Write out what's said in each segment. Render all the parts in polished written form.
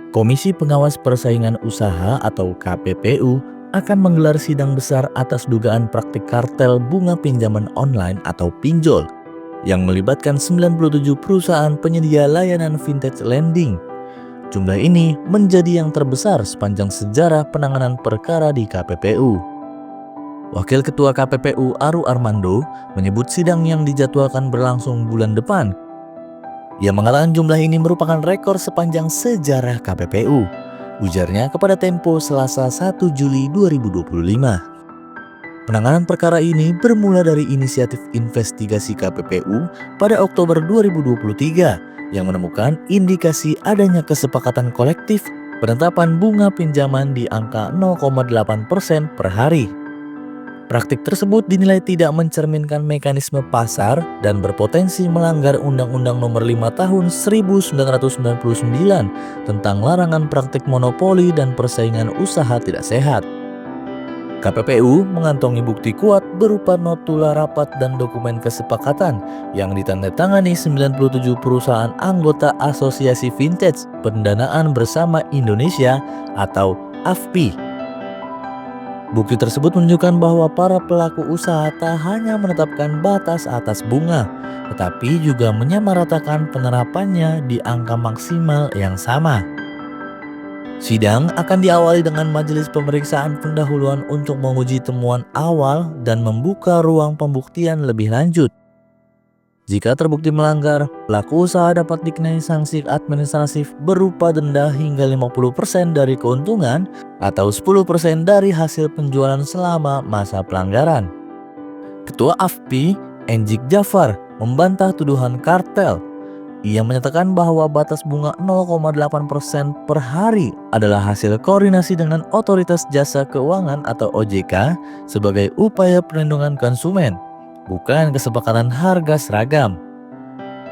Komisi Pengawas Persaingan Usaha atau KPPU akan menggelar sidang besar atas dugaan praktik kartel bunga pinjaman online atau pinjol yang melibatkan 97 perusahaan penyedia layanan vintage lending. Jumlah ini menjadi yang terbesar sepanjang sejarah penanganan perkara di KPPU. Wakil Ketua KPPU Aru Armando menyebut sidang yang dijadwalkan berlangsung bulan depan. Ia mengatakan jumlah ini merupakan rekor sepanjang sejarah KPPU, ujarnya kepada Tempo Selasa 1 Juli 2025. Penanganan perkara ini bermula dari inisiatif investigasi KPPU pada Oktober 2023 yang menemukan indikasi adanya kesepakatan kolektif penetapan bunga pinjaman di angka 0,8% per hari. Praktik tersebut dinilai tidak mencerminkan mekanisme pasar dan berpotensi melanggar Undang-Undang Nomor 5 Tahun 1999 tentang larangan praktik monopoli dan persaingan usaha tidak sehat. KPPU mengantongi bukti kuat berupa notula rapat dan dokumen kesepakatan yang ditandatangani 97 perusahaan anggota Asosiasi Vintage Pendanaan Bersama Indonesia atau AFPI. Bukti tersebut menunjukkan bahwa para pelaku usaha tak hanya menetapkan batas atas bunga, tetapi juga menyamaratakan penerapannya di angka maksimal yang sama. Sidang akan diawali dengan majelis pemeriksaan pendahuluan untuk menguji temuan awal dan membuka ruang pembuktian lebih lanjut. Jika terbukti melanggar, pelaku usaha dapat dikenai sanksi administratif berupa denda hingga 50% dari keuntungan atau 10% dari hasil penjualan selama masa pelanggaran. Ketua AFPI, Enjik Jafar, membantah tuduhan kartel. Ia menyatakan bahwa batas bunga 0,8% per hari adalah hasil koordinasi dengan Otoritas Jasa Keuangan atau OJK sebagai upaya perlindungan konsumen, bukan kesepakatan harga seragam.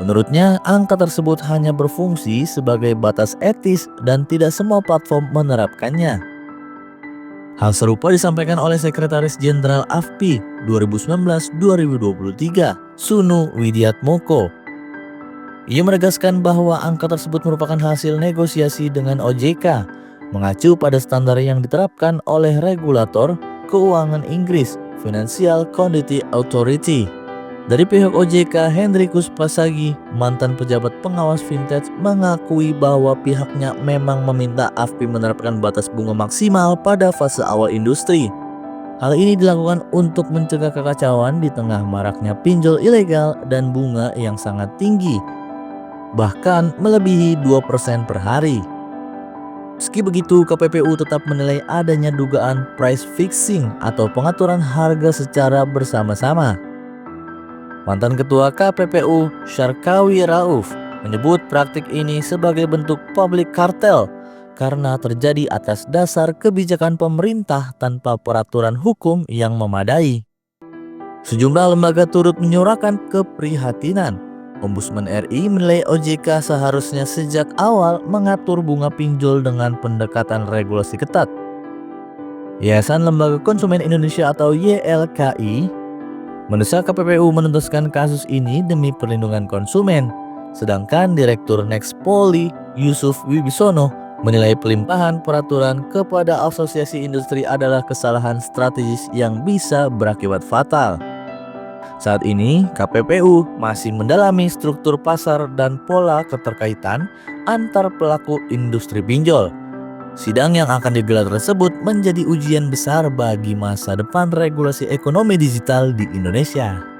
Menurutnya, angka tersebut hanya berfungsi sebagai batas etis dan tidak semua platform menerapkannya. Hal serupa disampaikan oleh Sekretaris Jenderal AFPI 2019-2023, Sunu Widiatmoko. Ia menegaskan bahwa angka tersebut merupakan hasil negosiasi dengan OJK, mengacu pada standar yang diterapkan oleh regulator keuangan Inggris, Financial Conduct Authority. Dari pihak OJK, Hendrikus Pasagi, mantan pejabat pengawas vintage, mengakui bahwa pihaknya memang meminta AFPI menerapkan batas bunga maksimal pada fase awal industri. Hal ini dilakukan untuk mencegah kekacauan di tengah maraknya pinjol ilegal dan bunga yang sangat tinggi, bahkan melebihi 2% per hari. Meski begitu, KPPU tetap menilai adanya dugaan price fixing atau pengaturan harga secara bersama-sama. Mantan Ketua KPPU Syarkawi Rauf menyebut praktik ini sebagai bentuk public cartel karena terjadi atas dasar kebijakan pemerintah tanpa peraturan hukum yang memadai. Sejumlah lembaga turut menyuarakan keprihatinan. Ombudsman RI menilai OJK seharusnya sejak awal mengatur bunga pinjol dengan pendekatan regulasi ketat. Yayasan Lembaga Konsumen Indonesia atau YLKI mendesak KPPU menuntaskan kasus ini demi perlindungan konsumen. Sedangkan Direktur Nexpoli Yusuf Wibisono menilai pelimpahan peraturan kepada asosiasi industri adalah kesalahan strategis yang bisa berakibat fatal. Saat ini, KPPU masih mendalami struktur pasar dan pola keterkaitan antar pelaku industri pinjol. Sidang yang akan digelar tersebut menjadi ujian besar bagi masa depan regulasi ekonomi digital di Indonesia.